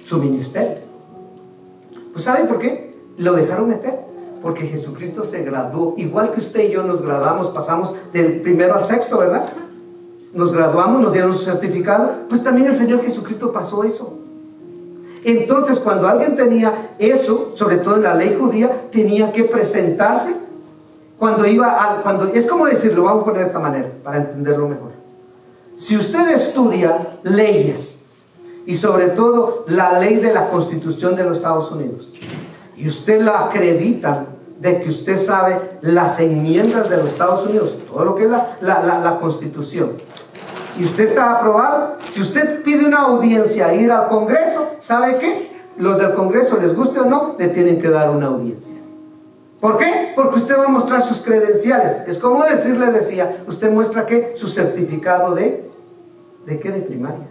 Su ministerio. Pues ¿saben por qué lo dejaron meter? Porque Jesucristo se graduó, igual que usted y yo nos graduamos, pasamos del primero al sexto, ¿verdad? Nos graduamos, nos dieron su certificado, pues también el Señor Jesucristo pasó eso. Entonces, cuando alguien tenía eso, sobre todo en la ley judía, tenía que presentarse. Es como decirlo, vamos a poner de esta manera, para entenderlo mejor. Si usted estudia leyes, y sobre todo la ley de la Constitución de los Estados Unidos, y usted la acredita de que usted sabe las enmiendas de los Estados Unidos, todo lo que es la Constitución, y usted está aprobado, si usted pide una audiencia a ir al Congreso, ¿sabe qué? Los del Congreso, les guste o no, le tienen que dar una audiencia. ¿Por qué? Porque usted va a mostrar sus credenciales. Es como decía, usted muestra ¿qué? Su certificado ¿de qué? De primaria.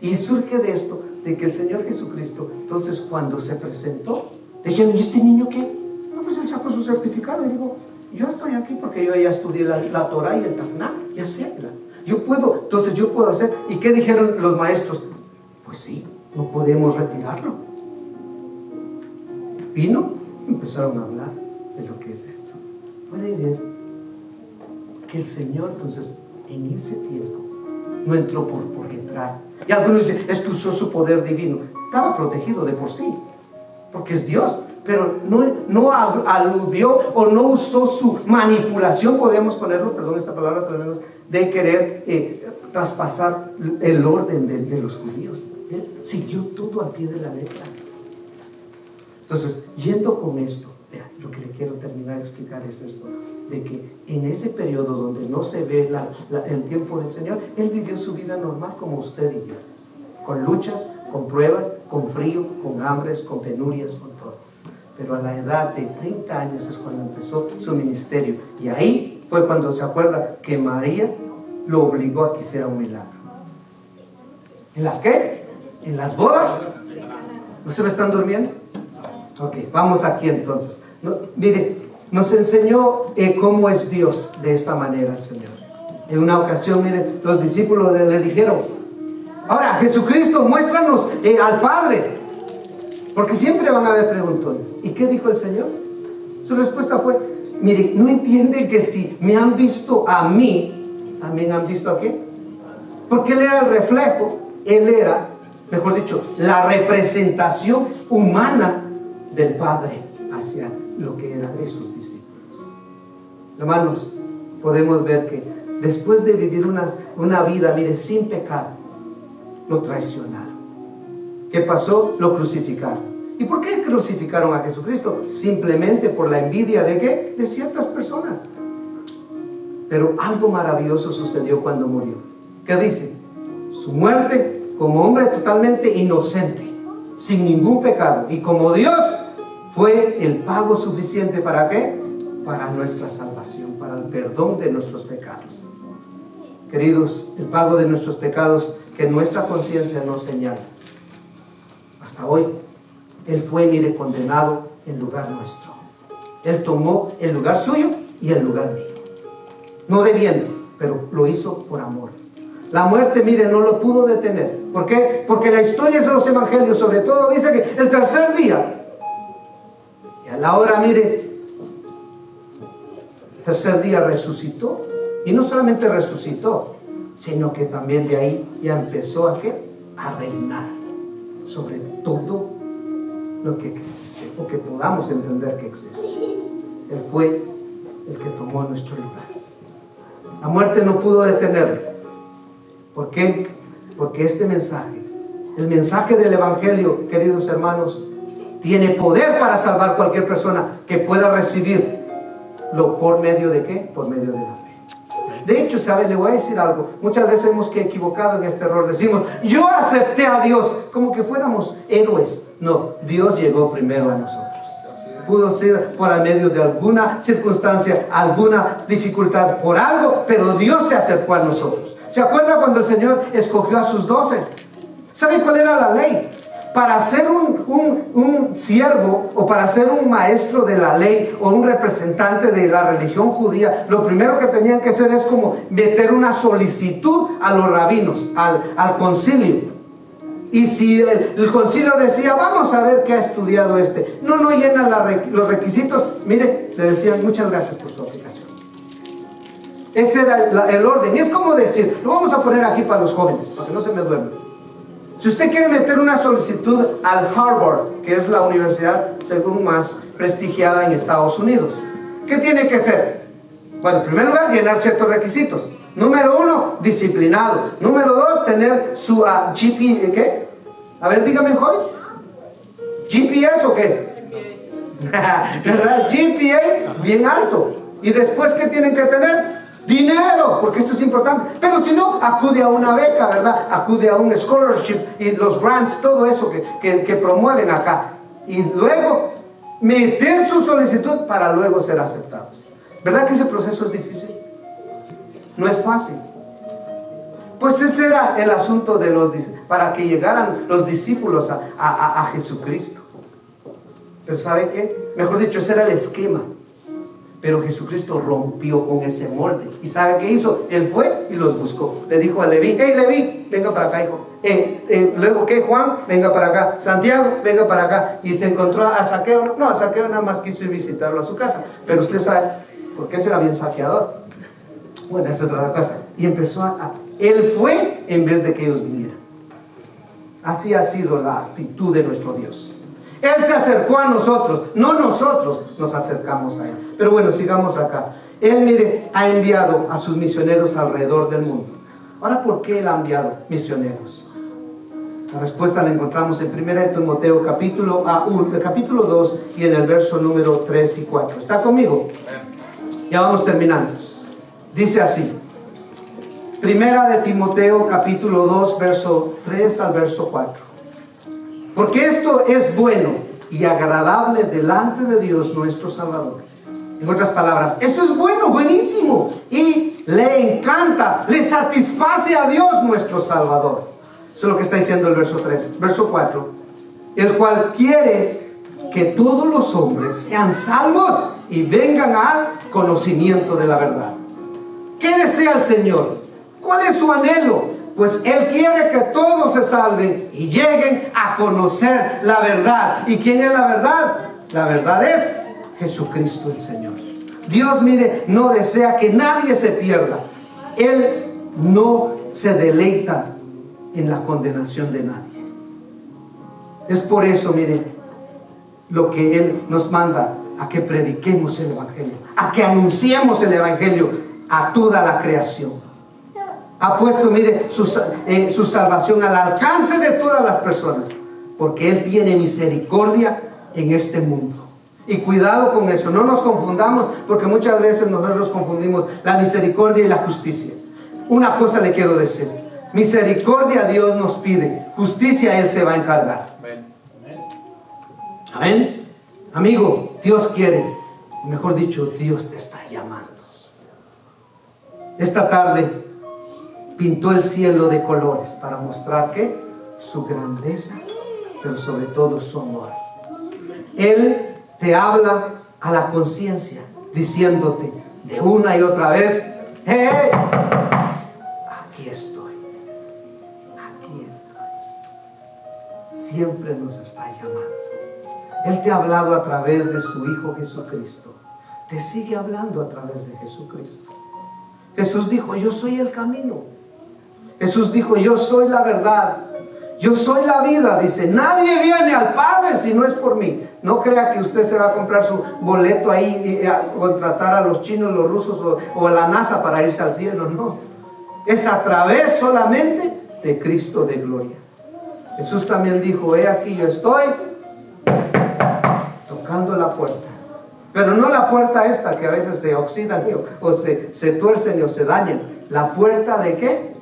Y surge de esto, de que el Señor Jesucristo, entonces cuando se presentó, le dijeron, ¿y este niño qué? No, pues él sacó su certificado y dijo, yo estoy aquí porque yo ya estudié la Torah y el Tanaj, ya sé, yo puedo hacer. ¿Y qué dijeron los maestros? Pues sí, no podemos retirarlo. Vino, empezaron a hablar de lo que es esto. Puede ver que el Señor, entonces, en ese tiempo, no entró por entrar. Y algunos dicen, es que usó su poder divino. Estaba protegido de por sí, porque es Dios, pero no aludió o no usó su manipulación, podríamos ponerlo, perdón esta palabra, de querer traspasar el orden de los judíos. Él siguió todo al pie de la letra. Entonces, yendo con esto, vea, lo que le quiero terminar de explicar es esto, de que en ese periodo donde no se ve el tiempo del Señor, Él vivió su vida normal como usted y yo, con luchas, con pruebas, con frío, con hambres, con penurias, con todo. pero a la edad de 30 años es cuando empezó su ministerio. Y ahí fue cuando se acuerda que María lo obligó a que hiciera un milagro. ¿En las qué? ¿En las bodas? ¿No se me están durmiendo? Ok, vamos aquí entonces. Mire, nos enseñó cómo es Dios de esta manera, el Señor. En una ocasión, mire, los discípulos le dijeron: ahora, Jesucristo, muéstranos al Padre. Porque siempre van a haber preguntones. ¿Y qué dijo el Señor? Su respuesta fue: mire, ¿no entienden que si me han visto a mí, también han visto a qué? Porque Él era el reflejo, Él era, mejor dicho, la representación humana del Padre hacia lo que eran esos discípulos. Hermanos, podemos ver que después de vivir una vida, mire, sin pecado, lo traicionaron. ¿Qué pasó? Lo crucificaron. ¿Y por qué crucificaron a Jesucristo? Simplemente por la envidia ¿de qué? De ciertas personas. Pero algo maravilloso sucedió cuando murió. ¿Qué dice? Su muerte como hombre totalmente inocente, sin ningún pecado, y como Dios, fue el pago suficiente ¿para qué? Para nuestra salvación, para el perdón de nuestros pecados. Queridos, el pago de nuestros pecados que nuestra conciencia nos señala. Hasta hoy, Él fue, mire, condenado en lugar nuestro. Él tomó el lugar suyo y el lugar mío. No debiendo, pero lo hizo por amor. La muerte, mire, no lo pudo detener. ¿Por qué? Porque la historia de los evangelios, sobre todo, dice que el tercer día, y a la hora, mire, el tercer día resucitó. Y no solamente resucitó, sino que también de ahí ya empezó a ¿qué? A reinar sobre todo lo que existe, o que podamos entender que existe. Él fue el que tomó nuestro lugar. La muerte no pudo detenerlo. ¿Por qué? Porque este mensaje, el mensaje del evangelio, queridos hermanos, tiene poder para salvar cualquier persona que pueda recibirlo. ¿Por medio de qué? Por medio de la fe. De hecho, ¿sabe? Le voy a decir algo. Muchas veces hemos equivocado en este error. Decimos: yo acepté a Dios, como que fuéramos héroes. No, Dios llegó primero a nosotros. Pudo ser por medio de alguna circunstancia, alguna dificultad, por algo, pero Dios se acercó a nosotros. ¿Se acuerda cuando el Señor escogió a sus 12? ¿Sabe cuál era la ley? Para ser un siervo, o para ser un maestro de la ley, o un representante de la religión judía, lo primero que tenían que hacer es como meter una solicitud a los rabinos, al concilio. Y si el concilio decía: vamos a ver qué ha estudiado este, no llena los requisitos, mire, le decían: muchas gracias por su aplicación. Ese era el orden. Y es como decir, lo vamos a poner aquí para los jóvenes, para que no se me duerman. Si usted quiere meter una solicitud al Harvard, que es la universidad según más prestigiada en Estados Unidos, ¿qué tiene que hacer? Bueno, en primer lugar, llenar ciertos requisitos. Número 1, disciplinado. Número 2, tener su GPA, ¿qué? A ver, dígame, jóvenes. ¿GPS o qué? ¿Verdad? GPA bien alto. Y después, ¿qué tienen que tener? Dinero, porque esto es importante. Pero si no, acude a una beca, ¿verdad? Acude a un scholarship y los grants, todo eso que promueven acá. Y luego, meter su solicitud para luego ser aceptados. ¿Verdad que ese proceso es difícil? No es fácil. Pues ese era el asunto de para que llegaran los discípulos a Jesucristo. Pero ¿sabe qué? Mejor dicho, ese era el esquema. Pero Jesucristo rompió con ese molde. ¿Y sabe qué hizo? Él fue y los buscó. Le dijo a Leví: hey Leví, venga para acá, hijo. Luego, ¿qué? Juan, venga para acá. Santiago, venga para acá. Y se encontró a Zaqueo. No, a Zaqueo nada más quiso ir visitarlo a su casa. Pero usted sabe, ¿por qué será bien saqueador? Bueno, esa es la cosa. Y empezó él fue en vez de que ellos vinieran. Así ha sido la actitud de nuestro Dios. Él se acercó a nosotros, no nosotros nos acercamos a Él. Pero bueno, sigamos acá. Él, mire, ha enviado a sus misioneros alrededor del mundo. Ahora, ¿por qué Él ha enviado misioneros? La respuesta la encontramos en 1 Timoteo capítulo 2 y en el verso número 3 y 4. ¿Está conmigo? Ya vamos terminando. Dice así: 1 Timoteo capítulo 2, verso 3 al verso 4. Porque esto es bueno y agradable delante de Dios nuestro Salvador. En otras palabras, esto es bueno, buenísimo, y le encanta, le satisface a Dios nuestro Salvador. Eso es lo que está diciendo el verso 3, verso 4, el cual quiere que todos los hombres sean salvos y vengan al conocimiento de la verdad. ¿Qué desea el Señor? ¿Cuál es su anhelo? Pues Él quiere que todos se salven y lleguen a conocer la verdad. ¿Y quién es la verdad? La verdad es Jesucristo el Señor. Dios, mire, no desea que nadie se pierda. Él no se deleita en la condenación de nadie. Es por eso, mire, lo que Él nos manda, a que prediquemos el Evangelio, a que anunciemos el Evangelio a toda la creación. Ha puesto, mire, su salvación al alcance de todas las personas, porque Él tiene misericordia en este mundo. Y cuidado con eso, no nos confundamos, porque muchas veces nosotros confundimos la misericordia y la justicia. Una cosa le quiero decir: misericordia Dios nos pide, justicia Él se va a encargar. Amén. Amigo, Dios quiere, mejor dicho, Dios te está llamando. Esta tarde pintó el cielo de colores para mostrar que su grandeza, pero sobre todo su amor. Él te habla a la conciencia, diciéndote de una y otra vez: ¡hey! Aquí estoy. Aquí estoy. Siempre nos está llamando. Él te ha hablado a través de su Hijo Jesucristo. Te sigue hablando a través de Jesucristo. Jesús dijo: yo soy el camino. Jesús dijo: yo soy la verdad, yo soy la vida. Dice: nadie viene al Padre si no es por mí. No crea que usted se va a comprar su boleto ahí y a contratar a los chinos, los rusos o a la NASA para irse al cielo. No, es a través solamente de Cristo de gloria. Jesús también dijo: he aquí yo estoy tocando la puerta. Pero no la puerta esta que a veces se oxidan o se tuercen o se dañan. La puerta ¿de qué?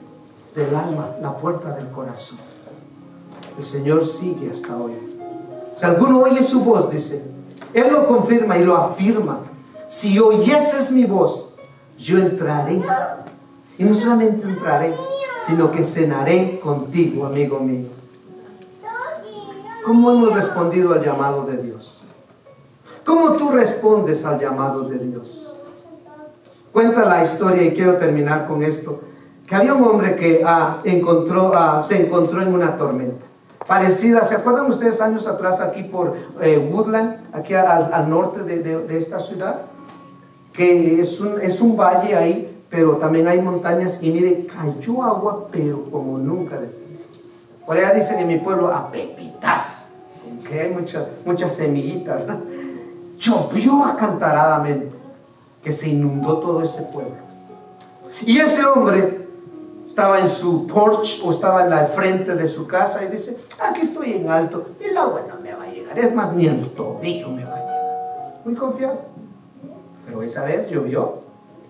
Del alma, la puerta del corazón. El Señor sigue hasta hoy. Si alguno oye su voz, dice, Él lo confirma y lo afirma: si oyeses mi voz, yo entraré. Y no solamente entraré, sino que cenaré contigo, amigo mío. ¿Cómo hemos respondido al llamado de Dios? ¿Cómo tú respondes al llamado de Dios? Cuenta la historia, y quiero terminar con esto, que había un hombre que se encontró en una tormenta parecida. ¿Se acuerdan ustedes años atrás aquí por Woodland, aquí al norte de esta ciudad? Que es un valle ahí, pero también hay montañas, y mire, cayó agua, pero como nunca decía. Por allá dicen en mi pueblo a pepitazos, que hay muchas semillitas, ¿verdad? Llovió acantaradamente, que se inundó todo ese pueblo. Y ese hombre estaba en su porch, o estaba en la frente de su casa, y dice: aquí estoy en alto, el agua no me va a llegar, es más, ni el tobillo me va a llegar. Muy confiado. Pero esa vez llovió,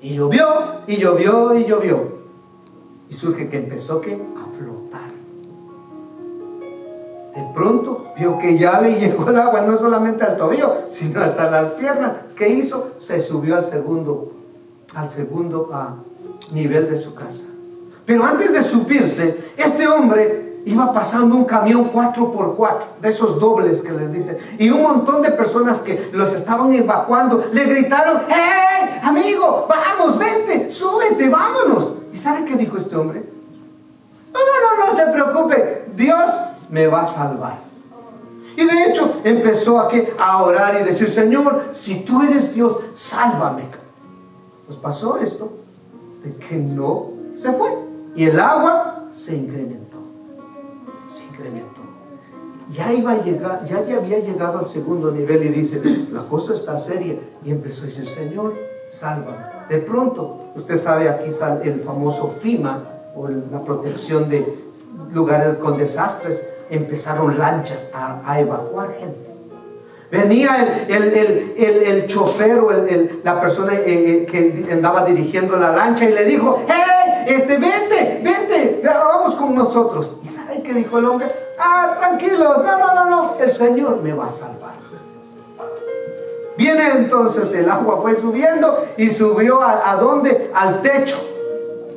y llovió, y llovió, y llovió, y surge que empezó ¿qué? A flotar. De pronto vio que ya le llegó el agua, no solamente al tobillo, sino hasta las piernas. ¿Qué hizo? Se subió al segundo nivel de su casa. Pero antes de subirse, este hombre iba pasando un camión 4x4, de esos dobles que les dicen, y un montón de personas que los estaban evacuando le gritaron: ¡hey, amigo, vamos, vente, súbete, vámonos! ¿Y sabe qué dijo este hombre? No se preocupe, Dios me va a salvar. Y de hecho empezó a orar y decir: Señor, si tú eres Dios, sálvame. Pues pasó esto, de que no se fue, y el agua se incrementó. Ya había llegado al segundo nivel, y dice: la cosa está seria. Y empezó a decir: Señor, sálvame. De pronto, usted sabe, aquí sale el famoso FEMA, o la protección de lugares con desastres. Empezaron lanchas a evacuar gente. Venía el chofer o la persona que andaba dirigiendo la lancha, y le dijo: ¡hey, vente, vamos con nosotros! ¿Y sabe qué dijo el hombre? Tranquilos, no, el Señor me va a salvar. Viene entonces el agua, fue subiendo y subió ¿a dónde? Al techo.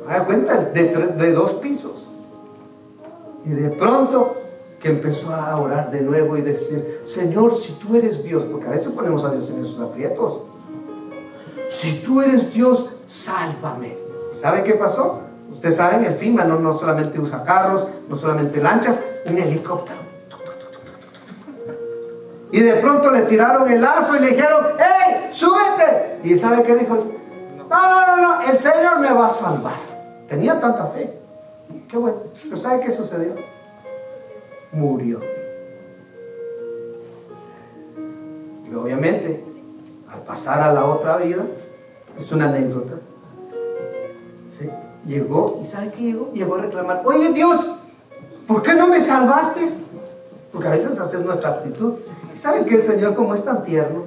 ¿Me cuenta? De 2 pisos. Y de pronto que empezó a orar de nuevo y decir, Señor, si tú eres Dios, porque a veces ponemos a Dios en esos aprietos. Si tú eres Dios, sálvame. ¿Sabe qué pasó? Ustedes saben, el FEMA no solamente usa carros, no solamente lanchas, un helicóptero. Y de pronto le tiraron el lazo y le dijeron, ¡hey, súbete! ¿Y sabe qué dijo? No, el Señor me va a salvar. Tenía tanta fe. Qué bueno. Pero ¿sabe qué sucedió? Murió. Y obviamente, al pasar a la otra vida, es una anécdota. ¿Sí? Llegó, ¿y sabe qué llegó? Llegó a reclamar, oye Dios, ¿por qué no me salvaste? Porque a veces esa es nuestra actitud. ¿Y sabe que el Señor, como es tan tierno,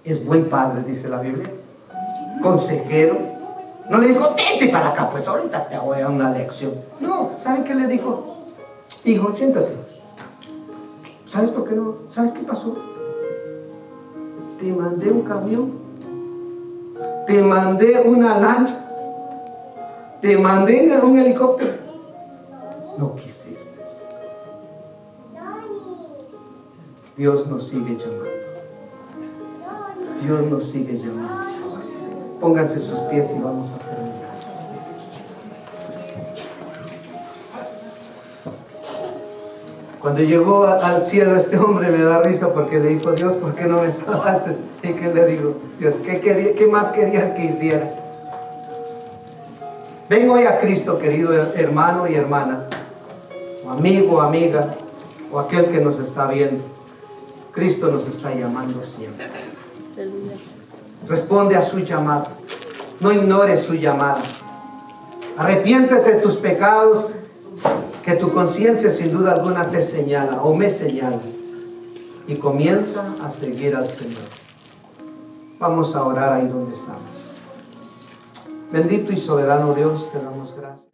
es buen padre, dice la Biblia? Consejero. No le dijo, vete para acá, pues ahorita te voy a dar una lección. No, ¿sabe qué le dijo? Hijo, siéntate. ¿Sabes por qué no? ¿Sabes qué pasó? Te mandé un camión, te mandé una lancha, te mandé un helicóptero. No quisiste. Dios nos sigue llamando. Dios nos sigue llamando. Pónganse sus pies y vamos a terminar. Cuando llegó al cielo este hombre me da risa porque le dijo, Dios, ¿por qué no me salvaste? ¿Y qué le digo? Dios, ¿qué más querías que hiciera? Ven hoy a Cristo, querido hermano y hermana, o amigo, amiga, o aquel que nos está viendo. Cristo nos está llamando siempre. Responde a su llamado. No ignores su llamada. Arrepiéntete de tus pecados, que tu conciencia sin duda alguna te señala o me señala. Y comienza a seguir al Señor. Vamos a orar ahí donde estamos. Bendito y soberano Dios, te damos gracias.